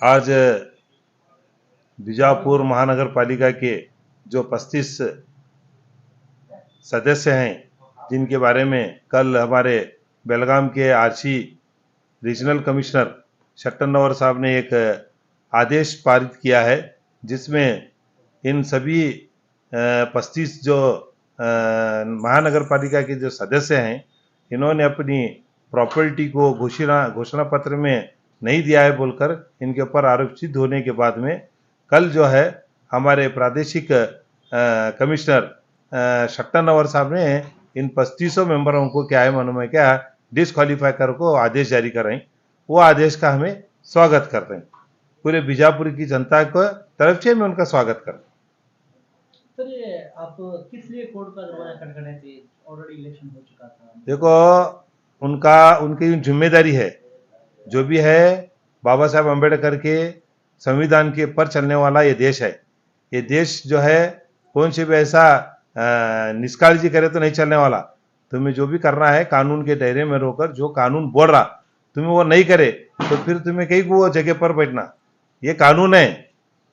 आज बीजापुर महानगर पालिका के जो 35 सदस्य हैं, जिनके बारे में कल हमारे बेलगाम के आरसी रीजनल कमिश्नर शट्टनवर साहब ने एक आदेश पारित किया है, जिसमें इन सभी 35 जो महानगर पालिका के जो सदस्य हैं, इन्होंने अपनी प्रॉपर्टी को घोषणा पत्र में नहीं दिया है बोलकर इनके ऊपर आरोप सिद्ध होने के बाद में कल जो है हमारे प्रादेशिक कमिश्नर शट्टनवर साहब ने इन 35 मेंबरों को क्या है मालूम है क्या डिस्क्वालीफाई कर को आदेश जारी कर रहे हैं। वो आदेश का हमें स्वागत कर रहे हैं। पूरे बीजापुर की जनता को तरफ से मैं उनका स्वागत कर रहा हूँ। सर, ये आप किस लिए कोर्ट का दरवाजा खटखटाए थे? ऑलरेडी इलेक्शन हो चुका था। देखो, उनकी जिम्मेदारी है, जो भी है बाबा साहब अम्बेडकर के संविधान के पर चलने वाला ये देश है। ये देश जो है कौन से भी ऐसा निष्काळजी करे तो नहीं चलने वाला। तुम्हें जो भी करना है कानून के दायरे में रोकर, जो कानून बोल रहा तुम्हें वो नहीं करे तो फिर तुम्हें कहीं वो जगह पर बैठना, ये कानून है।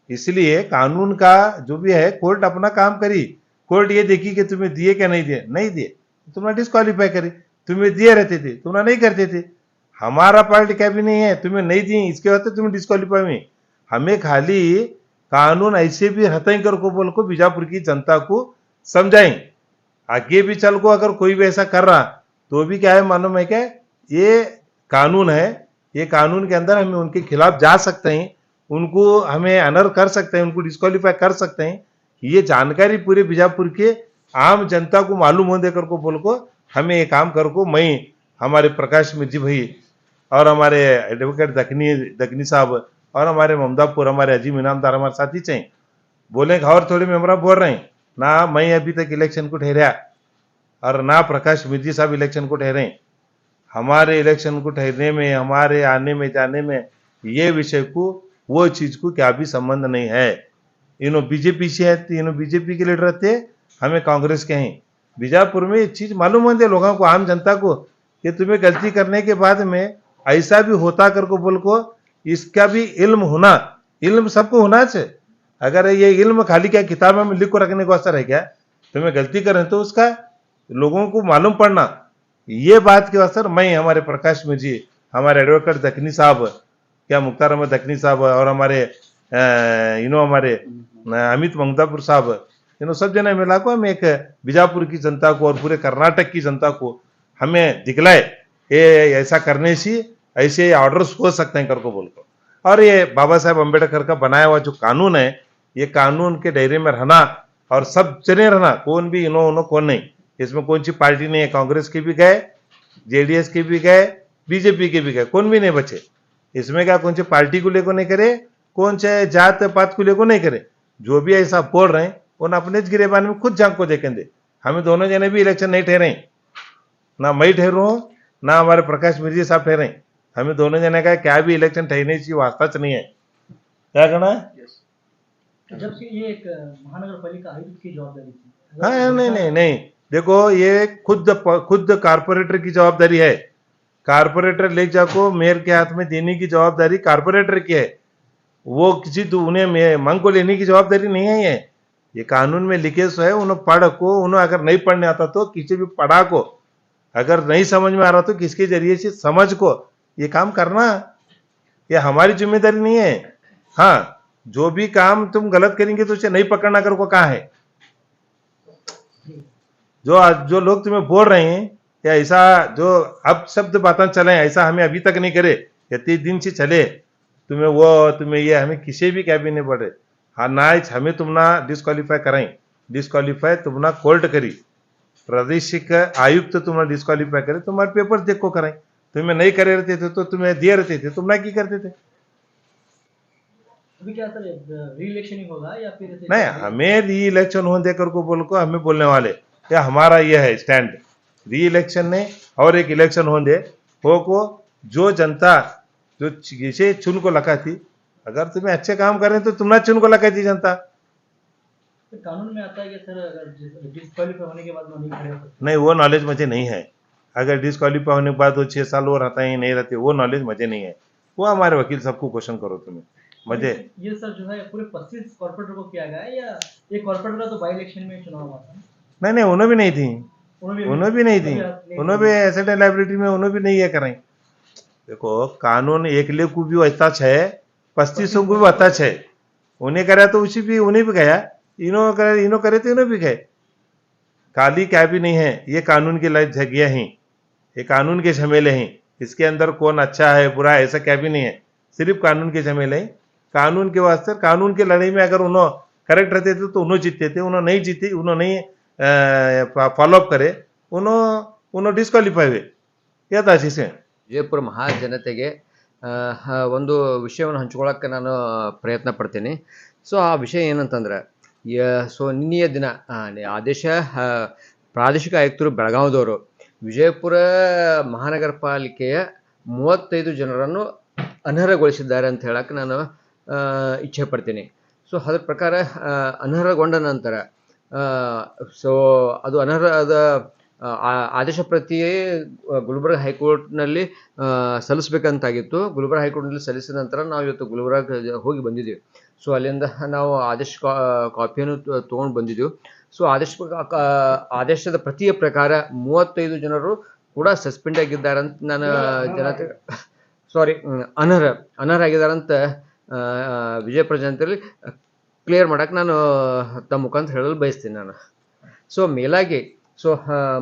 इसलिए कानून का जो भी है कोर्ट अपना काम करी। कोर्ट ये देखी कि तुम्हें दिए क्या नहीं दिए, नहीं दिए तुम्हें डिस्क्वालीफाई करी। तुम्हें दिए रहते थे, तुम्हें नहीं करते थे। हमारा पार्ट क्या भी नहीं है, तुम्हें नहीं दी इसके बाद तुम्हें डिस्क्वालीफाई में। हमें खाली कानून ऐसे भी हतई कर को बोल को बीजापुर की जनता को समझाएं। आगे भी चल को अगर कोई भी ऐसा कर रहा तो भी क्या है मालूम है क्या, ये कानून है। ये कानून के अंदर हम उनके खिलाफ जा सकते हैं, उनको हमें अनर कर सकते हैं, उनको डिस्क्वालीफाई कर सकते हैं। ये जानकारी पूरे बीजापुर के आम जनता को मालूम होने कर को बोल को हमें ये काम कर को मैं हमारे प्रकाश मिर्जी भाई और हमारे एडवोकेट दखनी साहब और हमारे ममदापुर हमारे अजीम इनामदार हमारे साथी चाहिए बोले और थोड़े मेम्बर बोल रहे हैं ना। मैं अभी तक इलेक्शन को ठहरा और ना प्रकाश मिर्जी साहब इलेक्शन को ठहरे। हमारे इलेक्शन को ठहरने में, हमारे आने में जाने में ये विषय को वो चीज को क्या भी संबंध नहीं है। इन्हों बीजेपी से है, इन्हों बीजेपी के लीडर थे, हमें कांग्रेस के हैं। बीजापुर में ये चीज मालूम होती लोगों को, आम जनता को, कि तुम्हें गलती करने के बाद में ऐसा भी होता कर को बोल को इसका भी इल्म होना, इल्म सबको होना चाहिए। अगर ये इल्म खाली क्या किताबों में लिख को रखने को असर है क्या? तुम्हें गलती करें तो उसका लोगों को मालूम पड़ना, ये बात के असर मैं हमारे प्रकाश में जी, हमारे एडवोकेट दखनी साहब, क्या मुख्तार अहमद दखनी साहब और हमारे हमारे अमित ममदापुर साहब, सब जने मिला को हम एक बीजापुर की जनता को और पूरे कर्नाटक की जनता को हमें दिखलाए ये ऐसा करने से ऐसे ऑर्डर्स हो सकते हैं कर को बोल को। और ये बाबा साहब अम्बेडकर का बनाया हुआ जो कानून है, ये कानून के दायरे में रहना और सब जने रहना, कौन भी इनो कौन नहीं, इसमें कौन सी पार्टी नहीं है। कांग्रेस के भी गए, जेडीएस के भी गए, बीजेपी के भी गए, कौन भी नहीं बचे। इसमें क्या कौन सी पार्टी को लेकर नहीं करे, कौन से जात पात को लेकर नहीं करे। जो भी ऐसा बोल रहे हैं उन अपने गिरेबान में खुद जांग को देखेंगे। हमें दोनों जने भी इलेक्शन नहीं ठहरे, ना मैं ठहरू हूं ना हमारे प्रकाश मिर्जी साहब ठहरे। हमें दोनों जने का क्या भी इलेक्शन ठहरने की वास्ता नहीं है। क्या कहना है? जबकि ये एक महानगर पालिका आयुक्त की जवाबदारी थी। हाँ, नहीं, देखो ये खुद कारपोरेटर की जवाबदारी है। कारपोरेटर ले जाको मेयर के हाथ में देने की जवाबदारी कारपोरेटर की है। वो किसी उन्हें मांग को लेने की जवाबदारी नहीं है। ये कानून में लिखे सो है, उन्हें पढ़ को, उन्हें अगर नहीं पढ़ने आता तो किसी भी पढ़ा को, अगर नहीं समझ में आ रहा तो किसके जरिए से समझ को ये काम करना, ये हमारी जिम्मेदारी नहीं है। हाँ, जो भी काम तुम गलत करेंगे तो उसे नहीं पकड़ना कर को कहा है। जो लोग तुम्हें बोल रहे हैं या ऐसा जो अब शब्द बातें चले, ऐसा हमें अभी तक नहीं करे, या 30 दिन से चले, तुम्हें ये हमें किसी भी क्या भी नहीं पड़े। हाँ ना, हमें तुम ना डिस्क्वालीफाई कराएं, डिस्क्वालीफाई तुम ना कोर्ट करी, प्रादेशिक आयुक्त तुम डिस्क्वालीफाई करे, तुम्हारे पेपर देख को कराएं। तुम्हें नहीं करे रहते थे तो तुम्हें दिए रहते थे, तुम ना की करते थे। अभी क्या सर री इलेक्शन ही होगा या फिर नहीं, हमें री इलेक्शन हो देकर को बोल को हमें बोलने वाले, या हमारा यह है स्टैंड। री इलेक्शन ने और एक इलेक्शन हो दे हो को, जो जनता जो जिसे चुन को लगा थी, अगर तुम्हें अच्छे काम कर रहे तो तुम ना चुन को लगा थी जनता। तो कानून में आता है कि सर अगर डिस्क्वालीफाई होने के बाद नहीं खड़े हो सकते। नहीं, वो नॉलेज मुझे नहीं है। अगर डिस्क्वालीफाई होने के बाद वो 6 साल वो रहता है नहीं रहते, वो नॉलेज मुझे नहीं है। वो हमारे वकील साहब को क्वेश्चन करो तुम्हें। मुझे ये सर जो है पूरे 25 कॉर्पोरेटर को किया गया है, या ये कॉर्पोरेटर का तो बाई इलेक्शन में चुनाव हुआ था? नहीं उन्होंने भी नहीं थी, उन्होंने भी नहीं थी, नहीं उन्होंने भी एसेट एंड लाइबिलिटी में उन्होंने भी नहीं ये करें। देखो कानून एक लिए को भी आता है, 25 को भी आता है, उन्हें करा तो उन्हें भी गया, इन्हों करे तो इन्हों भी गए। खाली क्या भी नहीं है, ये कानून की जगह हैं, ये कानून के झमेले हैं, इसके अंदर कौन अच्छा है बुरा है ऐसा क्या भी नहीं है, सिर्फ कानून के झमेले हैं। कानून के वास्ते कानून की लड़ाई में अगर उन्होंने करेक्ट रहते थे तो उन्होंने जीतते थे, उन्होंने नहीं जीते, उन्होंने नहीं फॉलोअप करे, उन्होंने डिस्क्वालिफाई हुए याद ಆಚೆ ವಿಜಯಪುರ ಮಹಾಜನತೆಗೆ ಒಂದು ವಿಷಯವನ್ನು ಹಂಚ್ಕೊಳ್ಳೋಕ್ಕೆ ನಾನು ಪ್ರಯತ್ನ ಪಡ್ತೀನಿ. ಸೊ ಆ ವಿಷಯ ಏನಂತಂದ್ರೆ, ಸೊ ನಿನ್ನೆಯ ದಿನ ಆದೇಶ ಪ್ರಾದೇಶಿಕ ಆಯುಕ್ತರು ಬೆಳಗಾವಿದವರು ವಿಜಯಪುರ ಮಹಾನಗರ ಪಾಲಿಕೆಯ 35 ಜನರನ್ನು ಅನರ್ಹಗೊಳಿಸಿದ್ದಾರೆ ಅಂತ ಹೇಳಕ್ಕೆ ನಾನು ಇಚ್ಛೆ ಪಡ್ತೀನಿ. ಸೊ ಅದ್ರ ಪ್ರಕಾರ ಅನರ್ಹಗೊಂಡ ನಂತರ ಸೊ ಅದು ಅನರ್ಹದ ಆದೇಶ ಪ್ರತಿ ಗುಲ್ಬರ್ಗ ಹೈಕೋರ್ಟ್ನಲ್ಲಿ ಸಲ್ಲಿಸಬೇಕಂತಾಗಿತ್ತು. ಗುಲ್ಬರ್ಗ ಹೈಕೋರ್ಟ್ನಲ್ಲಿ ಸಲ್ಲಿಸಿದ ನಂತರ ನಾವು ಇವತ್ತು ಗುಲ್ಬರ್ಗ ಹೋಗಿ ಬಂದಿದ್ದೀವಿ. ಸೊ ಅಲ್ಲಿಂದ ನಾವು ಆದೇಶ ಕಾಪಿಯನ್ನು ತೊಗೊಂಡು ಬಂದಿದ್ದೀವಿ. ಸೊ ಆದೇಶದ ಪ್ರತಿಯ ಪ್ರಕಾರ 35 ಜನರು ಕೂಡ ಸಸ್ಪೆಂಡ್ ಆಗಿದ್ದಾರೆ ಅಂತ ನಾನು ಅನರ್ಹ ಆಗಿದ್ದಾರಂತ ವಿಜಯಪುರ ಜನತೆಯಲ್ಲಿ ಕ್ಲಿಯರ್ ಮಾಡಕ್ಕೆ ನಾನು ತಮ್ಮ ಮುಖಾಂತರ ಹೇಳಲು ಬಯಸ್ತೀನಿ ನಾನು. ಸೊ ಮೇಲಾಗಿ ಸೊ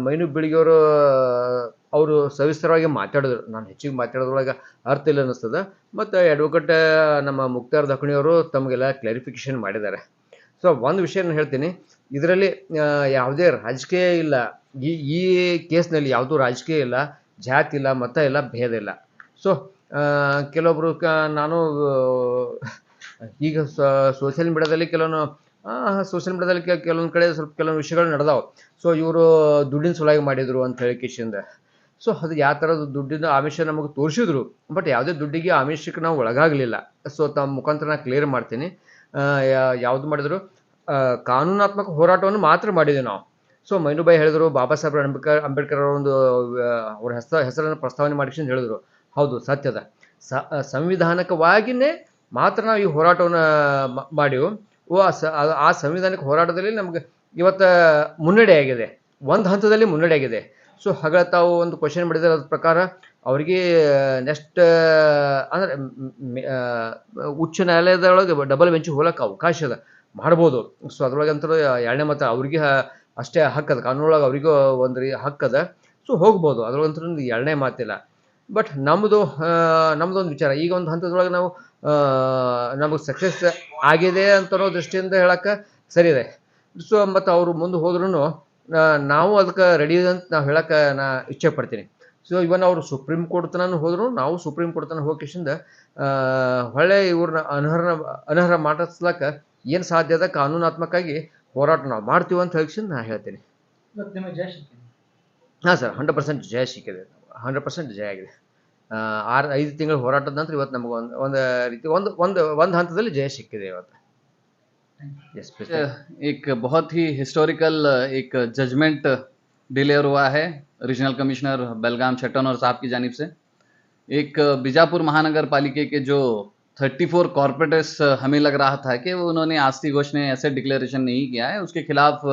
ಮೈನು ಬಿಳಿಗಿಯವರು ಅವರು ಸವಿಸ್ತರವಾಗಿ ಮಾತಾಡಿದ್ರು, ನಾನು ಹೆಚ್ಚಿಗೆ ಮಾತಾಡೋದ್ರೊಳಗೆ ಅರ್ಥ ಇಲ್ಲ ಅನ್ನಿಸ್ತದೆ. ಮತ್ತು ಅಡ್ವೊಕೇಟ್ ನಮ್ಮ ಮುಕ್ತಾರ್ ದಖಣಿಯವರು ತಮಗೆಲ್ಲ ಕ್ಲಾರಿಫಿಕೇಶನ್ ಮಾಡಿದ್ದಾರೆ. ಸೊ ಒಂದು ವಿಷಯ ನಾನು ಹೇಳ್ತೀನಿ, ಇದರಲ್ಲಿ ಯಾವುದೇ ರಾಜಕೀಯ ಇಲ್ಲ, ಈ ಕೇಸ್ನಲ್ಲಿ ಯಾವುದೂ ರಾಜಕೀಯ ಇಲ್ಲ, ಜಾತಿ ಇಲ್ಲ, ಮತ ಇಲ್ಲ, ಭೇದ ಇಲ್ಲ. ಸೊ ಕೆಲವೊಬ್ಬರು ನಾನು ಈಗ ಸೋಷಿಯಲ್ ಮೀಡಿಯಾದಲ್ಲಿ ಕೆಲವೊಂದು ಕಡೆ ಕೆಲವೊಂದು ವಿಷಯಗಳು ನಡೆದಾವೆ. ಸೊ ಇವರು ದುಡ್ಡಿನ ಸಲುವಾಗಿ ಮಾಡಿದರು ಅಂತ ಹೇಳಿ ಕಿಶಿಂದ. ಸೊ ಅದು ಯಾವ ಥರದ ದುಡ್ಡಿನ ಆಮಿಷ ನಮಗೆ ತೋರಿಸಿದ್ರು, ಬಟ್ ಯಾವುದೇ ದುಡ್ಡಿಗೆ ಆಮಿಷಕ್ಕೆ ನಾವು ಒಳಗಾಗಲಿಲ್ಲ. ಸೊ ತಮ್ಮ ಮುಖಾಂತರ ನಾನು ಕ್ಲಿಯರ್ ಮಾಡ್ತೀನಿ, ಯಾವುದು ಮಾಡಿದ್ರು ಕಾನೂನಾತ್ಮಕ ಹೋರಾಟವನ್ನು ಮಾತ್ರ ಮಾಡಿದ್ದೀವಿ ನಾವು. ಸೊ ಮೈನುಬಾಯಿ ಹೇಳಿದ್ರು, ಬಾಬಾ ಸಾಹೇಬ್ ಅಂಬೇಡ್ಕರ್ ಅವರ ಒಂದು ಅವ್ರ ಹೆಸರನ್ನು ಪ್ರಸ್ತಾವನೆ ಮಾಡಿಕೊಂಡು ಹೇಳಿದ್ರು. ಹೌದು, ಸತ್ಯದ ಸಂವಿಧಾನಿಕವಾಗಿಯೇ ಮಾತ್ರ ನಾವು ಈ ಹೋರಾಟವನ್ನು ಮಾಡಿವು. ಆ ಸಂವಿಧಾನಿಕ ಹೋರಾಟದಲ್ಲಿ ನಮ್ಗೆ ಇವತ್ತು ಮುನ್ನಡೆ ಆಗಿದೆ, ಒಂದು ಹಂತದಲ್ಲಿ ಮುನ್ನಡೆ ಆಗಿದೆ. ಸೊ ಹಾಗೆ ತಾವು ಒಂದು ಕ್ವಶನ್ ಮಾಡಿದರೆ ಅದ್ರ ಪ್ರಕಾರ ಅವರಿಗೆ ನೆಕ್ಸ್ಟ್ ಅಂದರೆ ಉಚ್ಚ ನ್ಯಾಯಾಲಯದೊಳಗೆ ಡಬಲ್ ಬೆಂಚಿಗೆ ಹೋಗಕ್ಕೆ ಅವಕಾಶ ಇದೆ, ಮಾಡ್ಬೋದು. ಸೊ ಅದ್ರೊಳಗೆ ಅಂತ ಎರಡನೇ ಮತ ಅವ್ರಿಗೆ ಅಷ್ಟೇ ಹಕ್ಕದ, ಕಾನೂನೊಳಗೆ ಅವರಿಗೂ ಒಂದು ಹಕ್ಕದ. ಸೊ ಹೋಗ್ಬೋದು, ಅದ್ರೊಳಗಂತೂ ಎರಡನೇ ಮಾತಿಲ್ಲ. ಬಟ್ ನಮ್ಮದೊಂದು ವಿಚಾರ, ಈಗ ಒಂದು ಹಂತದೊಳಗೆ ನಾವು ನಮಗೆ ಸಕ್ಸಸ್ ಆಗಿದೆ ಅಂತ ಅನ್ನೋ ದೃಷ್ಟಿಯಿಂದ ಹೇಳಕ್ಕೆ ಸರಿ ಇದೆ. ಸೊ ಮತ್ತು ಅವರು ಮುಂದೆ ಹೋದ್ರೂ ನಾವು ಅದಕ್ಕೆ ರೆಡಿ ಅಂತ ನಾವು ಹೇಳಕ್ಕೆ ನಾ ಇಚ್ಛೆ ಪಡ್ತೀನಿ. ಸೊ ಇವನ್ ಅವರು ಸುಪ್ರೀಂ ಕೋರ್ಟ್ ತನಕ ಹೋದ್ರು, ನಾವು ಸುಪ್ರೀಂ ಕೋರ್ಟ್ ತನಕ ಹೋಗಿಸಿಂದ ಹೊಳ್ಳೆ ಇವ್ರನ್ನ ಅನರ್ಹ ಮಾಡಿಸ್ಲಕ್ಕೆ ಏನು ಸಾಧ್ಯ ಅದ ಕಾನೂನಾತ್ಮಕವಾಗಿ ಹೋರಾಟ ನಾವು ಮಾಡ್ತೀವಿ ಅಂತ ಹೇಳಿಸಿಂದ ನಾ ಹೇಳ್ತೀನಿ. ಹಾಂ ಸರ್, 100% ಜಯ ಸಿಕ್ಕಿದೆ, 100% ಜಯ ಆಗಿದೆ. 5 ತಿಂಗಳ ಹೋರಾಟದ ನಂತರ ಇವತ್ತು ನಮಗೆ ಒಂದು ರೀತಿ ಒಂದು ಹಂತದಲ್ಲಿ ಜಯ ಸಿಕ್ಕಿದೆ ಇವತ್ತು. एक बहुत ही हिस्टोरिकल एक जजमेंट डिलेवर हुआ है रीजनल कमिश्नर बेलगाम छट्टनौर साहब की जानिब से. एक बीजापुर महानगर पालिके के जो 34 कॉर्पोरेटर्स हमें लग रहा था कि उन्होंने आस्ती घोष ने ऐसे डिक्लेरेशन नहीं किया है, उसके खिलाफ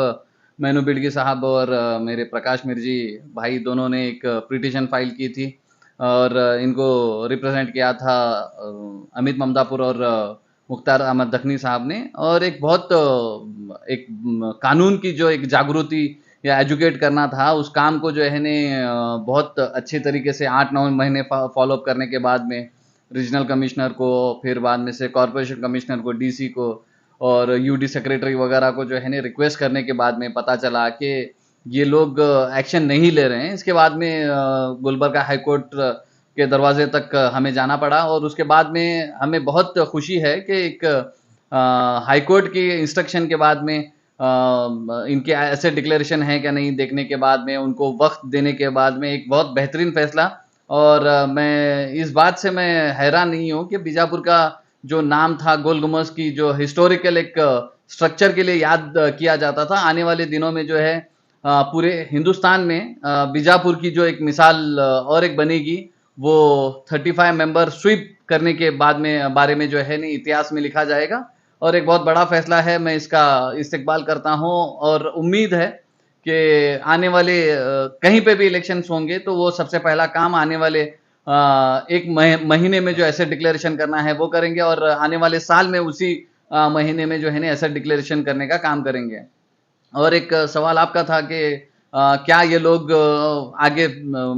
मैनू बिडगी साहब और मेरे प्रकाश मिर्जी भाई दोनों ने एक पिटीशन फाइल की थी और इनको रिप्रेजेंट किया था अमित ममदापुर और मुख्तार अहमद दखनी साहब ने. और एक बहुत एक कानून की जो एक जागृति या एजुकेट करना था, उस काम को जो है ने बहुत अच्छे तरीके से 8-9 महीने फॉलोअप करने के बाद में रीजनल कमिश्नर को, फिर बाद में से कॉरपोरेशन कमिश्नर को, डीसी को और यूडी सेक्रेटरी वगैरह को जो है ने रिक्वेस्ट करने के बाद में पता चला कि ये लोग एक्शन नहीं ले रहे हैं. इसके बाद में गुलबर्गा हाईकोर्ट के दरवाजे तक हमें जाना पड़ा और उसके बाद में हमें बहुत खुशी है कि एक हाईकोर्ट की इंस्ट्रक्शन के बाद में इनके ऐसे डिक्लेरेशन है क्या नहीं देखने के बाद में, उनको वक्त देने के बाद में एक बहुत बेहतरीन फैसला. और मैं इस बात से मैं हैरान नहीं हूँ कि बीजापुर का जो नाम था गोल गुम्बद की, जो हिस्टोरिकल एक स्ट्रक्चर के लिए याद किया जाता था, आने वाले दिनों में जो है पूरे हिंदुस्तान में बीजापुर की जो एक मिसाल और एक बनेगी वो 35 मेंबर स्वीप करने के बारे में जो है नहीं इतिहास में लिखा जाएगा और एक बहुत बड़ा फैसला है। मैं इसका इस्तकबाल करता हूं और उम्मीद है कि आने वाले कहीं पे भी इलेक्शंस होंगे तो वो सबसे पहला काम आने वाले एक महीने में जो एसेट डिक्लेरेशन करना है वो करेंगे और आने वाले साल में उसी महीने में जो है ना एसेट डिक्लेरेशन करने का काम करेंगे। और एक सवाल आपका था कि क्या ये लोग आगे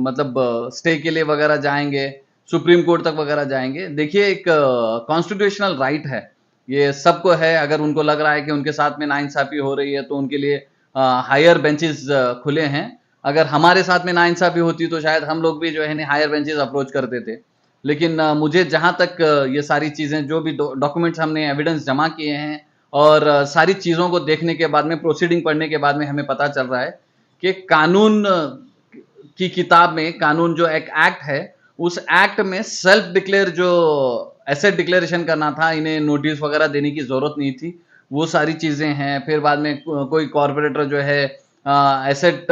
मतलब स्टे के लिए वगैरह जाएंगे, सुप्रीम कोर्ट तक वगैरह जाएंगे। देखिए एक कॉन्स्टिट्यूशनल राइट है, ये सबको है। अगर उनको लग रहा है कि उनके साथ में नाइंसाफी हो रही है तो उनके लिए हायर बेंचेस खुले हैं। अगर हमारे साथ में नाइंसाफी होती तो शायद हम लोग भी जो है हायर बेंचेस अप्रोच करते थे। लेकिन मुझे जहां तक ये सारी चीजें जो भी डॉक्यूमेंट्स हमने एविडेंस जमा किए हैं और सारी चीजों को देखने के बाद में प्रोसीडिंग पढ़ने के बाद में हमें पता चल रहा है कि कानून की किताब में कानून जो एक एक्ट है उस एक्ट में सेल्फ डिक्लेयर जो एसेट डिक्लेरेशन करना था, इन्हें नोटिस वगैरह देने की जरूरत नहीं थी, वो सारी चीजें हैं। फिर बाद में कोई कॉर्पोरेटर जो है एसेट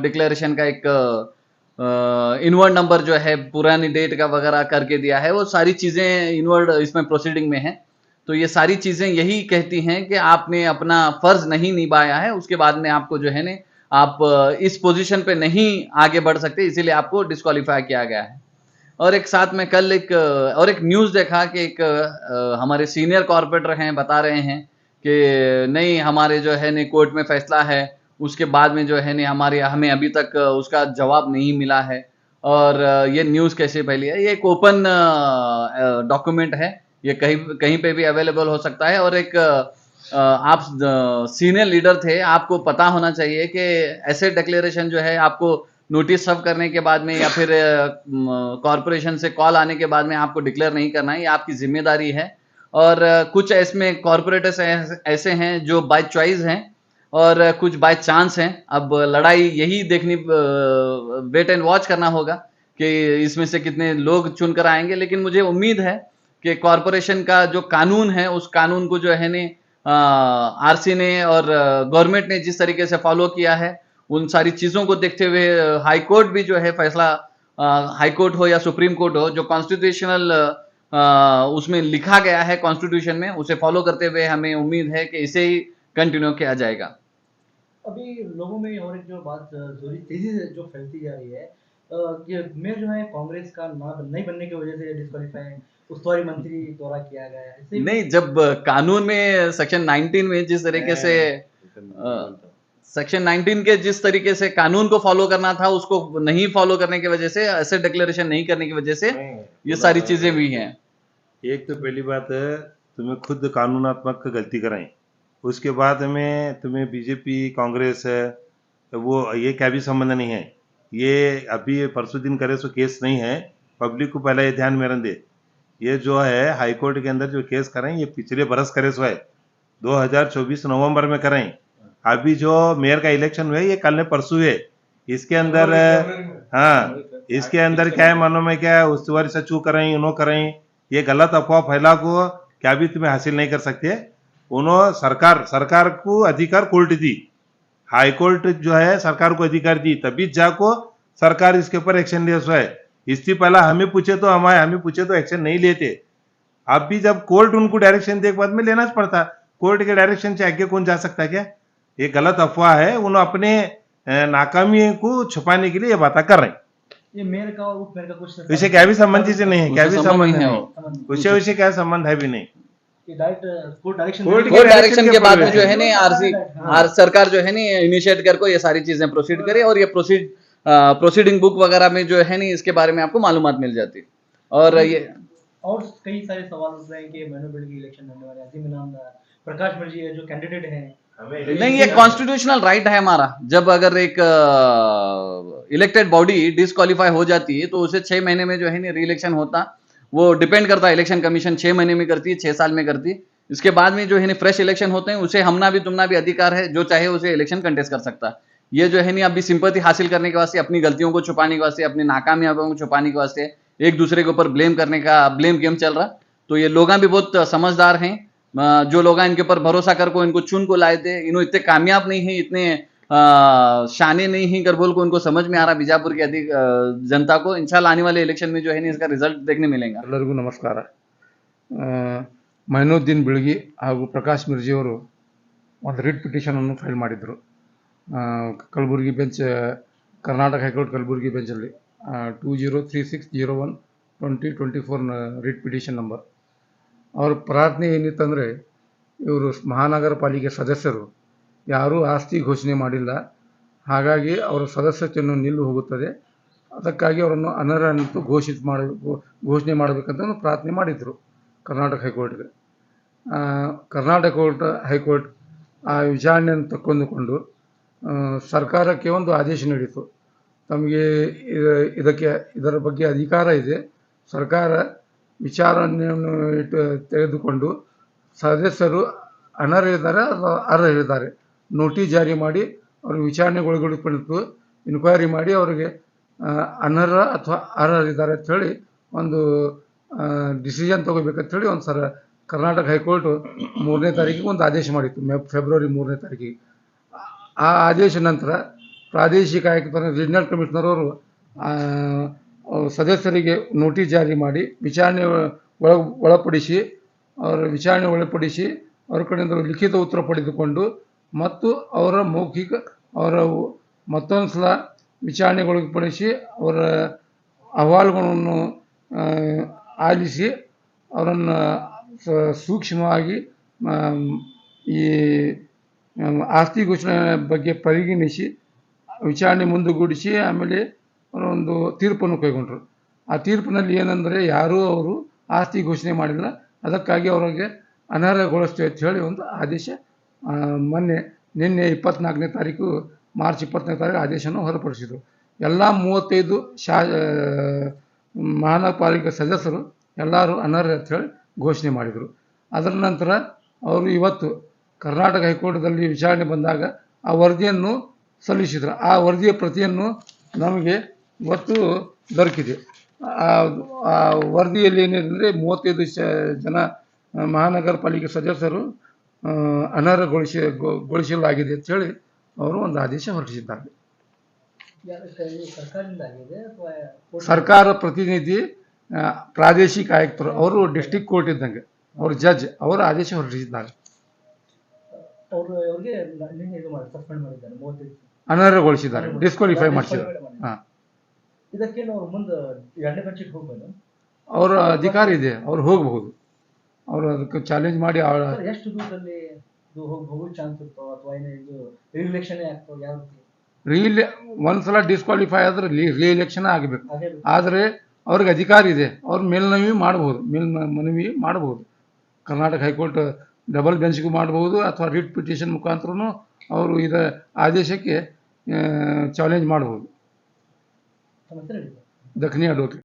डिक्लेरेशन का एक इनवर्ड नंबर जो है पुरानी डेट का वगैरह करके दिया है, वो सारी चीजें इनवर्ड इसमें प्रोसीडिंग में है। तो ये सारी चीजें यही कहती हैं कि आपने अपना फर्ज नहीं निभाया है, उसके बाद में आपको जो है ना आप इस पोजीशन पे नहीं आगे बढ़ सकते, इसीलिए आपको डिस्क्वालीफाई किया गया है। और एक साथ में कल एक और एक न्यूज देखा कि एक हमारे सीनियर कॉर्पोरेटर हैं बता रहे हैं कि नहीं हमारे जो है ना कोर्ट में फैसला है, उसके बाद में जो है ना हमें अभी तक उसका जवाब नहीं मिला है। और ये न्यूज कैसे फैली है, ये एक ओपन डॉक्यूमेंट है, ये कहीं कहीं पे भी अवेलेबल हो सकता है। और एक आप सीनियर लीडर थे, आपको पता होना चाहिए कि एसेट डिक्लेरेशन जो है आपको नोटिस सर्व करने के बाद में या फिर कॉरपोरेशन से कॉल आने के बाद में आपको डिक्लेयर नहीं करना है, ये आपकी जिम्मेदारी है। और कुछ इसमें कॉरपोरेटर्स ऐसे हैं जो बाय चॉइस हैं और कुछ बाय चांस हैं। अब लड़ाई यही देखनी, वेट एंड वॉच करना होगा कि इसमें से कितने लोग चुनकर आएंगे। लेकिन मुझे उम्मीद है कि कॉरपोरेशन का जो कानून है उस कानून को जो है ने आरसी ने और गवर्नमेंट ने जिस तरीके से फॉलो किया है, उन सारी चीजों को देखते हुए हाई कोर्ट भी जो है फैसला, हाई कोर्ट हो या सुप्रीम कोर्ट हो, जो कॉन्स्टिट्यूशनल उसमें लिखा गया है कॉन्स्टिट्यूशन में, उसे फॉलो करते हुए हमें उम्मीद है कि इसे ही कंटिन्यू किया जाएगा। अभी लोगों में और एक जो बात जो तेजी से जो फैलती जा रही है, ये मेयर जो है कांग्रेस का ना नहीं बनने की वजह से डिस्क्वालीफाई उस्तुवारी मंत्री द्वारा किया गया है। इससे नहीं, जब कानून में सेक्शन 19 में जिस तरीके से सेक्शन 19 के जिस तरीके से कानून को फॉलो करना था उसको नहीं फॉलो करने की वजह से, एसेट डिक्लेरेशन नहीं करने की वजह से ये सारी चीजें भी हैं। एक तो पहली बात है, तुम्हें खुद कानूनात्मक गलती कराई, उसके बाद में तुम्हें बीजेपी कांग्रेस है वो ये क्या भी संबंध नहीं है। ये अभी परसों दिन करे सो केस नहीं है, पब्लिक को पहले ये ध्यान में रख दे। ये जो है हाई कोर्ट के अंदर जो केस कराएं ये पिछले बरस करे सो है, 2024 नवंबर में कराएं। अभी जो मेयर का इलेक्शन हुए ये कल ने परसों है, इसके अंदर हाँ इसके अंदर क्या है मालूम है क्या, उस्तुवारी सचिव कराएं उन्हों कराएं, ये गलत अफवाह फैला को क्या भी तुम्हें हासिल नहीं कर सकते। उन्होंने सरकार को अधिकार कोर्ट दी, हाई कोर्ट जो है सरकार को अधिकार दी, तभी जाको सरकार इसके ऊपर एक्शन ले सो है। इससे पहला हमें पूछे तो एक्शन नहीं लेते। अब भी जब कोर्ट उनको डायरेक्शन दे के बाद में लेना पड़ता, कोर्ट के डायरेक्शन से आगे कौन जा सकता है क्या। ये गलत अफवाह है, उन्होंने अपने नाकामी को छुपाने के लिए ये बातें कर रहे हैं। ये मेयर का और उप मेयर का कुछ उसे क्या भी संबंध से नहीं है, क्या भी उससे संबंध संबंध है, नहीं उसे क्या संबंध है भी नहीं। Court direction court court direction के बाद में परवेश जो है। है ना आरसी सरकार जो है ना इनिशिएट करके ये सारी चीजें प्रोसीड करे और ये प्रोसीडिंग बुक वगैरह में जो है ना इसके बारे में आपको मालूमात मिल जाती। और ये और कई सारे सवाल उठ रहे हैं कि मैनोबिल की इलेक्शन होने वाले हैं, अजीम इनाम प्रकाश मिर्जी है जो कैंडिडेट हैं। नहीं, ये कॉन्स्टिट्यूशनल राइट है हमारा। जब अगर एक इलेक्टेड बॉडी डिस्क्वालीफाई हो जाती है तो उसे 6 महीने में जो है ना री इलेक्शन होता, वो डिपेंड करता है, इलेक्शन कमीशन 6 महीने में करती है, 6 साल में करती है। इसके बाद में जो है ना फ्रेश इलेक्शन होते हैं, उसे हमना भी तुमना भी अधिकार है, जो चाहे उसे इलेक्शन कंटेस्ट कर सकता है। ये जो है ना अभी सिंपैथी हासिल करने के वास्ते, अपनी गलतियों को छुपाने के वास्ते, अपनी नाकामयाबियों को छुपाने के वास्ते एक दूसरे के ऊपर ब्लेम करने का ब्लेम गेम चल रहा। तो ये लोग भी बहुत समझदार हैं, जो लोग इनके ऊपर भरोसा कर को इनको चुन को लाए थे, इन्हों इतने कामयाब नहीं है, इतने शाने नहीं ही कर बोल को उनको समझ में आ रहा बीजापुर की अधिक जनता को। इंशाल्लाह आने वाले इलेक्शन में जो है ना इसका रिजल्ट देखने मिलेगा। ಎಲ್ಲರಿಗೂ ನಮಸ್ಕಾರ. ಮೈನುದ್ದೀನ್ ಬಿಳ್ಗಿ ಹಾಗೂ ಪ್ರಕಾಶ್ ಮಿರ್ಜಿಯವರು ಒಂದು ರಿಟ್ ಪಿಟಿಷನನ್ನು ಫೈಲ್ ಮಾಡಿದರು ಕಲಬುರಗಿ ಬೆಂಚ್, ಕರ್ನಾಟಕ ಹೈಕೋರ್ಟ್ ಕಲಬುರಗಿ ಬೆಂಚಲ್ಲಿ 203601/2024 ರಿಟ್ ಪಿಟಿಷನ್ ನಂಬರ್. ಅವ್ರ ಪ್ರಾರ್ಥನೆ ಏನಿತ್ತಂದರೆ, ಇವರು ಮಹಾನಗರ ಪಾಲಿಕೆ ಸದಸ್ಯರು ಯಾರೂ ಆಸ್ತಿ ಘೋಷಣೆ ಮಾಡಿಲ್ಲ, ಹಾಗಾಗಿ ಅವರ ಸದಸ್ಯತೆಯನ್ನು ನಿಲ್ಲು ಹೋಗುತ್ತದೆ, ಅದಕ್ಕಾಗಿ ಅವರನ್ನು ಅನರ್ಹರಂತೂ ಘೋಷಣೆ ಮಾಡಬೇಕಂತ ಪ್ರಾರ್ಥನೆ ಮಾಡಿದರು ಕರ್ನಾಟಕ ಹೈಕೋರ್ಟ್ಗೆ. ಕರ್ನಾಟಕ ಹೈಕೋರ್ಟ್ ಆ ವಿಚಾರಣೆಯನ್ನು ತಕ್ಕೊಂಡುಕೊಂಡು ಸರ್ಕಾರಕ್ಕೆ ಒಂದು ಆದೇಶ ನೀಡಿತು. ತಮಗೆ ಇದರ ಬಗ್ಗೆ ಅಧಿಕಾರ ಇದೆ, ಸರ್ಕಾರ ವಿಚಾರಣೆಯನ್ನು ತೆಗೆದುಕೊಂಡು ಸದಸ್ಯರು ಅನರ್ಹರಿದ್ದಾರೆ ಅಥವಾ ಅರ್ಹರಿದ್ದಾರೆ ನೋಟಿಸ್ ಜಾರಿ ಮಾಡಿ ಅವರು ವಿಚಾರಣೆಗೊಳಪಡಿತು ಇನ್ಕ್ವೈರಿ ಮಾಡಿ ಅವರಿಗೆ ಅನರ್ಹ ಅಥವಾ ಅರ್ಹರಿದ್ದಾರೆ ಅಂಥೇಳಿ ಒಂದು ಡಿಸಿಷನ್ ತೊಗೋಬೇಕಂತೇಳಿ ಒಂದು ಕರ್ನಾಟಕ ಹೈಕೋರ್ಟ್ 3ನೇ ತಾರೀಕಿಗೆ ಒಂದು ಆದೇಶ ಮಾಡಿತ್ತು, ಫೆಬ್ರವರಿ 3ನೇ ತಾರೀಕಿಗೆ. ಆ ಆದೇಶ ನಂತರ ಪ್ರಾದೇಶಿಕ ಆಯುಕ್ತರ ರೀಜನಲ್ ಕಮಿಷನರ್ ಅವರು ಸದಸ್ಯರಿಗೆ ನೋಟಿಸ್ ಜಾರಿ ಮಾಡಿ ವಿಚಾರಣೆ ಒಳಪಡಿಸಿ ಅವರ ಕಡೆಯಿಂದ ಲಿಖಿತ ಉತ್ತರ ಪಡೆದುಕೊಂಡು ಮತ್ತು ಅವರ ಮತ್ತೊಂದು ಸಲ ವಿಚಾರಣೆಗೊಳಪಡಿಸಿ ಅವರ ಅಹವಾಲುಗಳನ್ನು ಆಲಿಸಿ ಅವರನ್ನು ಸೂಕ್ಷ್ಮವಾಗಿ ಈ ಆಸ್ತಿ ಘೋಷಣೆ ಬಗ್ಗೆ ಪರಿಗಣಿಸಿ ವಿಚಾರಣೆ ಮುಂದುಗೂಡಿಸಿ ಆಮೇಲೆ ಒಂದು ತೀರ್ಪನ್ನು ಕೈಗೊಂಡರು. ಆ ತೀರ್ಪಿನಲ್ಲಿ ಏನಂದರೆ, ಯಾರೂ ಅವರು ಆಸ್ತಿ ಘೋಷಣೆ ಮಾಡಿಲ್ಲ, ಅದಕ್ಕಾಗಿ ಅವರಿಗೆ ಅನರ್ಹಗೊಳಿಸ್ತೇವೆ ಅಂತ ಹೇಳಿ ಒಂದು ಆದೇಶ ನಿನ್ನೆ 24ನೇ ತಾರೀಕು ಮಾರ್ಚ್ 24ನೇ ತಾರೀಕು ಆದೇಶವನ್ನು ಹೊರಪಡಿಸಿದರು. ಎಲ್ಲ 35 ಮಹಾನಗರ ಪಾಲಿಕೆ ಸದಸ್ಯರು ಎಲ್ಲರೂ ಅನರ್ಹ ಅಂತ ಹೇಳಿ ಘೋಷಣೆ ಮಾಡಿದರು. ಅದರ ನಂತರ ಅವರು ಇವತ್ತು ಕರ್ನಾಟಕ ಹೈಕೋರ್ಟ್ದಲ್ಲಿ ವಿಚಾರಣೆ ಬಂದಾಗ ಆ ವರದಿಯನ್ನು ಸಲ್ಲಿಸಿದರು. ಆ ವರದಿಯ ಪ್ರತಿಯನ್ನು ನಮಗೆ ಇವತ್ತು ದೊರಕಿದೆ. ಆ ವರದಿಯಲ್ಲಿ ಏನಿದೆ, 35 ಜನ ಮಹಾನಗರ ಪಾಲಿಕೆ ಸದಸ್ಯರು ಅನರ್ಹಗೊಳಿಸಲಾಗಿದೆ ಅಂತೇಳಿ ಅವರು ಒಂದು ಆದೇಶ ಹೊರಡಿಸಿದ್ದಾರೆ. ಸರ್ಕಾರ ಪ್ರತಿನಿಧಿ ಪ್ರಾದೇಶಿಕ ಆಯುಕ್ತರು, ಅವರು ಡಿಸ್ಟ್ರಿಕ್ಟ್ ಕೋರ್ಟ್ ಇದ್ದಂಗೆ, ಅವರು ಜಡ್ಜ್, ಅವರು ಆದೇಶ ಹೊರಡಿಸಿದ್ದಾರೆ, ಅನರ್ಹಗೊಳಿಸಿದ್ದಾರೆ, ಡಿಸ್ಕ್ವಾಲಿಫೈ ಮಾಡಿಸಿದ್ದಾರೆ. ಇದಕ್ಕೇನು ಅವ್ರು ಮುಂದೆ 2ನೇ ಬೆಂಚಿಗೆ ಹೋಗ್ಬೋದು, ಅವರ ಅಧಿಕಾರ ಇದೆ, ಅವ್ರು ಹೋಗಬಹುದು. ಅವರು ಅದಕ್ಕೆ ಚಾಲೆಂಜ್ ಮಾಡಿ ಎಷ್ಟು ದೂರದಲ್ಲಿ ಹೋಗೋ ಚಾನ್ಸ್ ಇರ್ತೋ ಅಥವಾ ಇದು ರಿಎಲೆಕ್ಷನ್ ಆಗ್ತೋ? ಯಾವ ಒಂದ್ಸಲ ಡಿಸ್ಕ್ವಾಲಿಫೈ ಆದ್ರೆ ರಿಎಲೆಕ್ಷನ್ ಆಗಬೇಕು. ಆದರೆ ಅವ್ರಿಗೆ ಅಧಿಕಾರ ಇದೆ, ಅವ್ರ ಮೇಲ್ಮನವಿ ಮಾಡಬಹುದು. ಕರ್ನಾಟಕ ಹೈಕೋರ್ಟ್ ಡಬಲ್ ಬೆಂಚ್ಗೂ ಮಾಡಬಹುದು ಅಥವಾ ರಿಟ್ ಪಿಟಿಷನ್ ಮುಖಾಂತರನೂ ಅವರು ಆದೇಶಕ್ಕೆ ಚಾಲೆಂಜ್ ಮಾಡಬಹುದು. ದಖನಿ ಅಡ್ವೊಕೇಟ್.